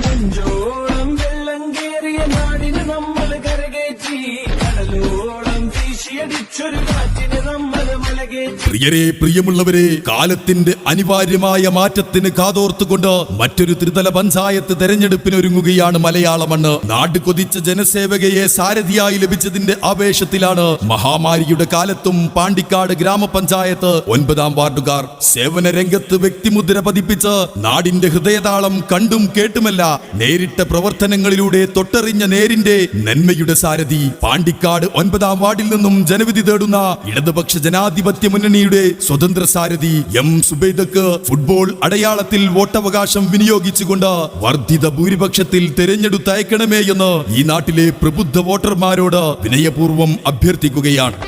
നെഞ്ചോളം വെള്ളം കേറിയ നാടിന് നമ്മൾ കരകേറ്റി, കടലോളം വീശിയടിച്ചൊരു കാറ്റിന് നമ്മൾ മലകേറ്റി. പ്രിയരെ, പ്രിയമുള്ളവരെ, കാലത്തിന്റെ അനിവാര്യമായ മാറ്റത്തിന് കാതോർത്തുകൊണ്ട് മറ്റൊരു ത്രിതല പഞ്ചായത്ത് തെരഞ്ഞെടുപ്പിനൊരുങ്ങുകയാണ് മലയാള മണ്ണ്. നാട് കൊതിച്ച ജനസേവകയെ സാരഥിയായി ലഭിച്ചതിന്റെ ആവേശത്തിലാണ് മഹാമാരിയുടെ കാലത്തും പാണ്ടിക്കാട് ഗ്രാമപഞ്ചായത്ത് 9ാം വാർഡുകാർ സേവന രംഗത്ത് വ്യക്തിമുദ്ര പതിപ്പിച്ച് നാടിന്റെ ഹൃദയതാളം കണ്ടും കേട്ടുമല്ല നേരിട്ട പ്രവർത്തനങ്ങളിലൂടെ തൊട്ടറിഞ്ഞ നേരിന്റെ നന്മയുടെ സാരഥി. പാണ്ടിക്കാട് 9ാം വാർഡിൽ നിന്നും ജനവിധി തേടുന്ന ഇടതുപക്ഷ ജനാധിപത്യ മുന്നണിയുടെ സ്വതന്ത്ര സാരഥി എം സുബൈദക്ക് ഫുട്ബോൾ അടയാളത്തിൽ വോട്ടവകാശം വിനിയോഗിച്ചുകൊണ്ട് വർദ്ധിത ഭൂരിപക്ഷത്തിൽ തെരഞ്ഞെടുത്തയക്കണമേ എന്ന് ഈ നാട്ടിലെ പ്രബുദ്ധ വോട്ടർമാരോട് വിനയപൂർവ്വം അഭ്യർത്ഥിക്കുകയാണ്.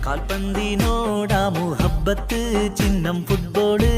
കാൽപന്തിനോടാ മുഹബ്ബത്ത് ചിഹ്നം ഫുട്ബോള്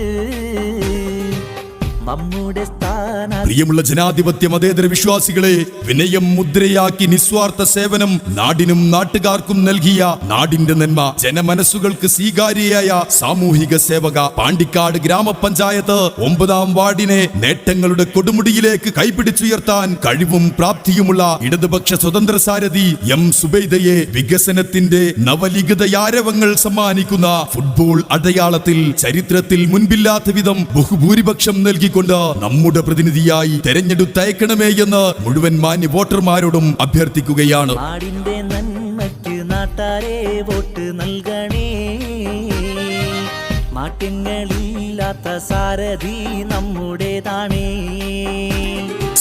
നമ്മുടെ സ്ഥാന. പ്രിയമുള്ള ജനാധിപത്യ മതേതര വിശ്വാസികളെ, വിനയം മുദ്രയാക്കി നിസ്വാർത്ഥ സേവനം നാടിനും നാട്ടുകാർക്കും നൽകിയ നാടിന്റെ നന്മ, ജനമനസ്സുകൾക്ക് സ്വീകാര്യയായ സാമൂഹിക സേവക പാണ്ടിക്കാട് ഗ്രാമപഞ്ചായത്ത് 9ാം വാർഡിനെ നേട്ടങ്ങളുടെ കൊടുമുടിയിലേക്ക് കൈപിടിച്ചുയർത്താൻ കഴിവും പ്രാപ്തിയുമുള്ള ഇടതുപക്ഷ സ്വതന്ത്ര സാരഥി എം സുബൈദയെ വികസനത്തിന്റെ നവലിഖിതയാരവങ്ങൾ സമ്മാനിക്കുന്ന ഫുട്ബോൾ അടയാളത്തിൽ ചരിത്രത്തിൽ മുൻപില്ലാത്ത വിധം ബഹുഭൂരിപക്ഷം നൽകി നമ്മുടെ പ്രതിനിധിയായി തെരഞ്ഞെടുത്തയക്കണമേ എന്ന് മുഴുവൻ മാന്യ വോട്ടർമാരോടും അഭ്യർത്ഥിക്കുകയാണ്. നാടിന്റെ നന്മയ്ക്ക് നാട്ടാരെ വോട്ട് നൽകണേ, മാറ്റങ്ങളില്ലാത്ത സാരഥി നമ്മുടേതാണേ.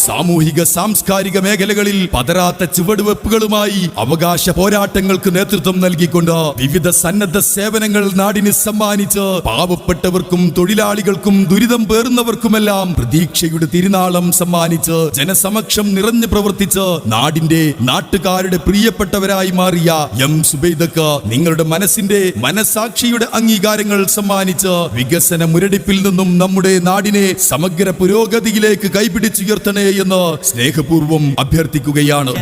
സാമൂഹിക സാംസ്കാരിക മേഖലകളിൽ പതരാത്ത ചുവടുവെപ്പുകളുമായി അവകാശ പോരാട്ടങ്ങൾക്ക് നേതൃത്വം നൽകിക്കൊണ്ട് വിവിധ സന്നദ്ധ സേവനങ്ങൾ നാടിന് സമ്മാനിച്ച് പാവപ്പെട്ടവർക്കും തൊഴിലാളികൾക്കും ദുരിതം പേറുന്നവർക്കുമെല്ലാം പ്രതീക്ഷയുടെ തിരുനാളം സമ്മാനിച്ച് ജനസമക്ഷം നിറഞ്ഞു പ്രവർത്തിച്ച് നാടിന്റെ നാട്ടുകാരുടെ പ്രിയപ്പെട്ടവരായി മാറിയ എം സുബൈദക്ക് നിങ്ങളുടെ മനസ്സിന്റെ മനസാക്ഷിയുടെ അംഗീകാരങ്ങൾ സമ്മാനിച്ച് വികസന മുരടിപ്പിൽ നിന്നും നമ്മുടെ നാടിനെ സമഗ്ര പുരോഗതിയിലേക്ക് കൈപിടിച്ചുയർത്തണേ എന്ന് സ്നേഹപൂർവ്വം അഭ്യർത്ഥിക്കുകയാണ്.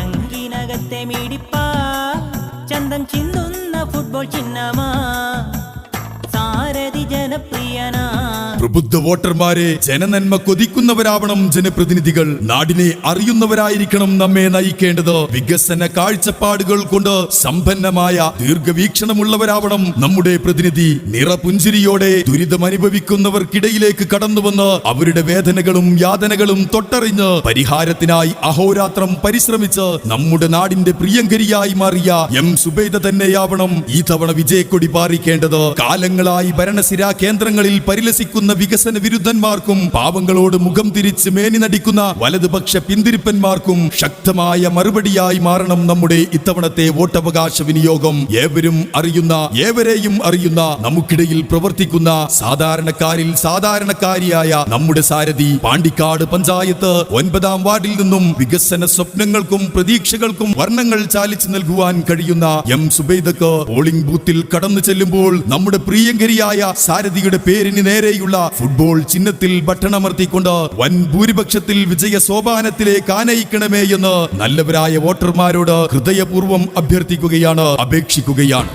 ചന്തം ചിന്തുന്ന ഫുട്ബോൾ ചിഹ്നമാ സാരഥി ജനപ്രിയനാ. പ്രബുദ്ധ വോട്ടർമാരെ, ജനനന്മ കൊതിക്കുന്നവരാവണം ജനപ്രതിനിധികൾ. നാടിനെ അറിയുന്നവരായിരിക്കണം നമ്മെ നയിക്കേണ്ടത്. വികസന കാഴ്ചപ്പാടുകൾ കൊണ്ട് സമ്പന്നമായ ദീർഘവീക്ഷണമുള്ളവരാവണം നമ്മുടെ പ്രതിനിധി. നിറപുഞ്ചിരിയോടെ ദുരിതമനുഭവിക്കുന്നവർക്കിടയിലേക്ക് കടന്നുവന്ന് അവരുടെ വേദനകളും യാതനകളും തൊട്ടറിഞ്ഞ് പരിഹാരത്തിനായി അഹോരാത്രം പരിശ്രമിച്ച് നമ്മുടെ നാടിന്റെ പ്രിയങ്കരിയായി മാറിയ എം സുബൈദ തന്നെയാവണം ഈ തവണ വിജയക്കൊടി പാറിക്കേണ്ടത്. കാലങ്ങളായി ഭരണസിരാ കേന്ദ്രങ്ങളിൽ പരിലസിക്കുന്ന വികസന വിരുദ്ധന്മാർക്കും പാവങ്ങളോട് മുഖം തിരിച്ച് മേനി നടിക്കുന്ന വലതുപക്ഷ പിന്തിരിപ്പന്മാർക്കും ശക്തമായ മറുപടിയായി മാറണം നമ്മുടെ ഇത്തവണത്തെ വോട്ടവകാശ വിനിയോഗം. ഏവരെയും അറിയുന്ന നമുക്കിടയിൽ പ്രവർത്തിക്കുന്ന സാധാരണക്കാരിൽ സാധാരണക്കാരിയായ നമ്മുടെ സാരഥി, പാണ്ടിക്കാട് പഞ്ചായത്ത് 9ാം വാർഡിൽ നിന്നും വികസന സ്വപ്നങ്ങൾക്കും പ്രതീക്ഷകൾക്കും വർണ്ണങ്ങൾ ചാലിച്ചു നൽകുവാൻ കഴിയുന്ന എം സുബൈദക്ക് പോളിംഗ് ബൂത്തിൽ കടന്നു ചെല്ലുമ്പോൾ നമ്മുടെ പ്രിയങ്കരിയായ സാരഥിയുടെ പേരിന് നേരെയുള്ള ഫുട്ബോൾ ചിഹ്നത്തിൽ ബട്ടണമർത്തിക്കൊണ്ട് വൻ ഭൂരിപക്ഷത്തിൽ വിജയ സോപാനത്തിലേക്ക് ആനയിക്കണമേ എന്ന് നല്ലവരായ വോട്ടർമാരോട് ഹൃദയപൂർവ്വം അഭ്യർത്ഥിക്കുകയാണ്, അപേക്ഷിക്കുകയാണ്.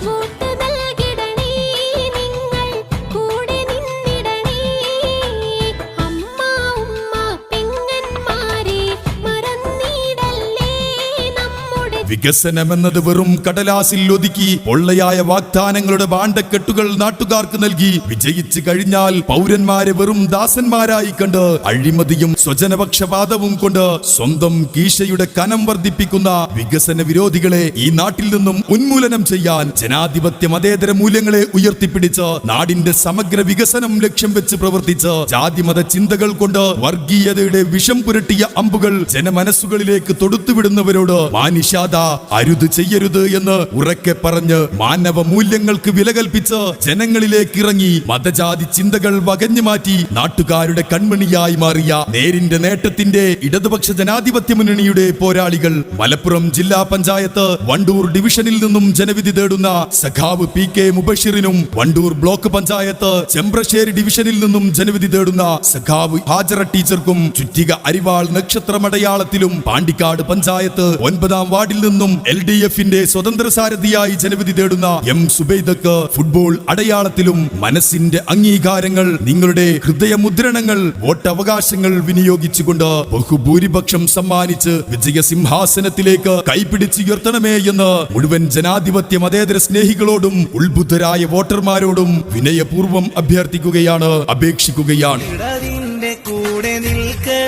വികസനമെന്നത് വെറും കടലാസിൽ ഒതുക്കി പൊള്ളയായ വാഗ്ദാനങ്ങളുടെ ഭാണ്ഡക്കെട്ടുകൾ നാട്ടുകാർക്ക് നൽകി വിജയിച്ചു കഴിഞ്ഞാൽ പൗരന്മാരെ വെറും ദാസന്മാരായി കണ്ട് അഴിമതിയും സ്വജനപക്ഷപാതവും കൊണ്ട് സ്വന്തം കീശയുടെ കനം വർദ്ധിപ്പിക്കുന്ന വികസന വിരോധികളെ ഈ നാട്ടിൽ നിന്നും ഉന്മൂലനം ചെയ്യാൻ ജനാധിപത്യ മതേതര മൂല്യങ്ങളെ ഉയർത്തിപ്പിടിച്ച് നാടിന്റെ സമഗ്ര വികസനം ലക്ഷ്യം വെച്ച് പ്രവർത്തിച്ച് ജാതിമത ചിന്തകൾ കൊണ്ട് വർഗീയതയുടെ വിഷം പുരട്ടിയ അമ്പുകൾ ജനമനസ്സുകളിലേക്ക് തൊടുത്തുവിടുന്നവരോട് മാനിഷാദ അരുത് ചെയ്യരുത് എന്ന് ഉറക്കെ പറഞ്ഞ് മാനവ മൂല്യങ്ങൾക്ക് വില കൽപ്പിച്ച് ജനങ്ങളിലേക്ക് ഇറങ്ങി മതജാതി ചിന്തകൾ വകഞ്ഞു മാറ്റി നാട്ടുകാരുടെ കൺമണിയായി മാറിയ നേരിന്റെ നേട്ടത്തിന്റെ ഇടതുപക്ഷ ജനാധിപത്യ മുന്നണിയുടെ പോരാളികൾ മലപ്പുറം ജില്ലാ പഞ്ചായത്ത് വണ്ടൂർ ഡിവിഷനിൽ നിന്നും ജനവിധി തേടുന്ന സഖാവ് പി കെ മുബഷിറിനും വണ്ടൂർ ബ്ലോക്ക് പഞ്ചായത്ത് ചെമ്പ്രശ്ശേരി ഡിവിഷനിൽ നിന്നും ജനവിധി തേടുന്ന സഖാവ് ഹാജറ ടീച്ചർക്കും ചുറ്റിക അരിവാൾ നക്ഷത്രമടയാളത്തിലും പാണ്ടിക്കാട് പഞ്ചായത്ത് 9ാം വാർഡിൽ നിന്നും LDFന്റെ സ്വതന്ത്ര സാരഥിയായി ജനവിധി തേടുന്ന M സുബൈദക്ക് ഫുട്ബോൾ അടയാളത്തിലും മനസ്സിന്റെ അംഗീകാരങ്ങൾ, നിങ്ങളുടെ ഹൃദയമുദ്രണങ്ങൾ, വോട്ടവകാശങ്ങൾ വിനിയോഗിച്ചുകൊണ്ട് ബഹുഭൂരിപക്ഷം സമ്മാനിച്ച് വിജയസിംഹാസനത്തിലേക്ക് കൈപിടിച്ചുയർത്തണമേ എന്ന് മുഴുവൻ ജനാധിപത്യ മതേതര സ്നേഹികളോടും ഉത്ബുദ്ധരായ വോട്ടർമാരോടും വിനയപൂർവ്വം അഭ്യർത്ഥിക്കുകയാണ്, അപേക്ഷിക്കുകയാണ്. നിന്റെ കൂടെ നിൽക്ക്,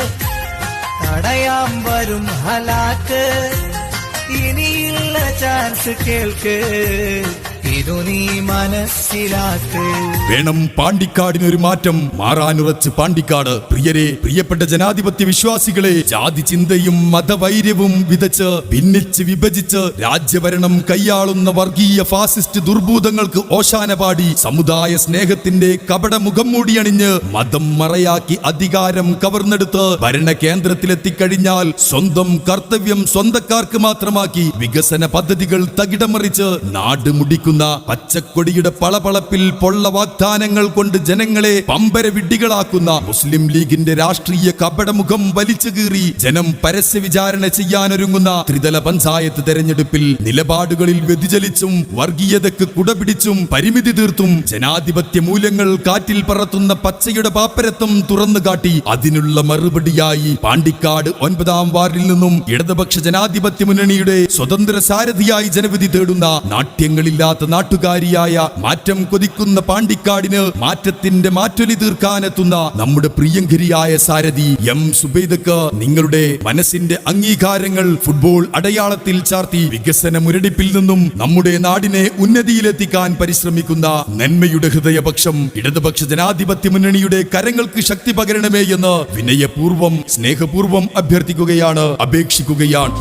തടയാൻ വരും ഹലാക്ക്, ഇനിയുള്ള ചാൻസ് കേൾക്ക്, ഇതു നീ മനസ്സിലാക്ക്. വേണം പാണ്ടിക്കാടിനൊരു മാറ്റം, മാറാനുറച്ച് പാണ്ടിക്കാട്. പ്രിയരെ, പ്രിയപ്പെട്ട ജനാധിപത്യ വിശ്വാസികളെ, ജാതി ചിന്തയും മതവൈര്യവും വിതച്ച് ഭിന്നിച്ച് വിഭജിച്ച് രാജ്യഭരണം കൈയാളുന്ന വർഗീയ ഫാസിസ്റ്റ് ദുർഭൂതങ്ങൾക്ക് ഓശാന പാടി സമുദായ സ്നേഹത്തിന്റെ കപട മുഖം മൂടിയണിഞ്ഞ് മതം മറയാക്കി അധികാരം കവർന്നെടുത്ത് ഭരണ കേന്ദ്രത്തിലെത്തിക്കഴിഞ്ഞാൽ സ്വന്തം കർത്തവ്യം സ്വന്തക്കാർക്ക് മാത്രമാക്കി വികസന പദ്ധതികൾ തകിടമറിച്ച് നാട് മുടിക്കുന്ന പച്ചക്കൊടിയുടെ പളപളപ്പിൽ പൊള്ള വാഗ്ദാനങ്ങൾ കൊണ്ട് ജനങ്ങളെ പമ്പര വിഡ്ഢികളാക്കുന്ന മുസ്ലിം ലീഗിന്റെ രാഷ്ട്രീയ കപടമുഖം വലിച്ചു കീറി ജനം പരസ്യ വിചാരണ ചെയ്യാനൊരുങ്ങുന്ന ത്രിതല പഞ്ചായത്ത് തെരഞ്ഞെടുപ്പിൽ നിലപാടുകളിൽ വ്യതിചലിച്ചും വർഗീയതയ്ക്ക് കുടപിടിച്ചും പരിമിതി തീർത്തും ജനാധിപത്യ മൂല്യങ്ങൾ കാറ്റിൽ പറത്തുന്ന പച്ചയുടെ പാപ്പരത്വം തുറന്നു കാട്ടി അതിനുള്ള മറുപടിയായി പാണ്ടിക്കാട് 9-ാം വാർഡിൽ നിന്നും ഇടതുപക്ഷ ജനാധിപത്യ മുന്നണിയുടെ സ്വതന്ത്ര സാരഥിയായി ജനവിധി തേടുന്ന നാട്യങ്ങളില്ലാത്ത നാട്ടുകാരിയായ മാറ്റം കൊതിക്കുന്ന പാണ്ടിക്കാടിന് മാറ്റത്തിന്റെ മാറ്റൊലി തീർക്കാനെത്തുന്ന നമ്മുടെ പ്രിയങ്കരിയായ സാരഥി M സുബൈദക്ക് നിങ്ങളുടെ മനസ്സിന്റെ അംഗീകാരങ്ങൾ ഫുട്ബോൾ അടയാളത്തിൽ ചാർത്തി വികസന മുരടിപ്പിൽ നിന്നും നമ്മുടെ നാടിനെ ഉന്നതിയിലെത്തിക്കാൻ പരിശ്രമിക്കുന്ന നന്മയുടെ ഹൃദയപക്ഷം ഇടതുപക്ഷ ജനാധിപത്യ മുന്നണിയുടെ കരങ്ങൾക്ക് ശക്തി പകരണമേ എന്ന് വിനയപൂർവ്വം സ്നേഹപൂർവ്വം അഭ്യർത്ഥിക്കുകയാണ്, അപേക്ഷിക്കുകയാണ്.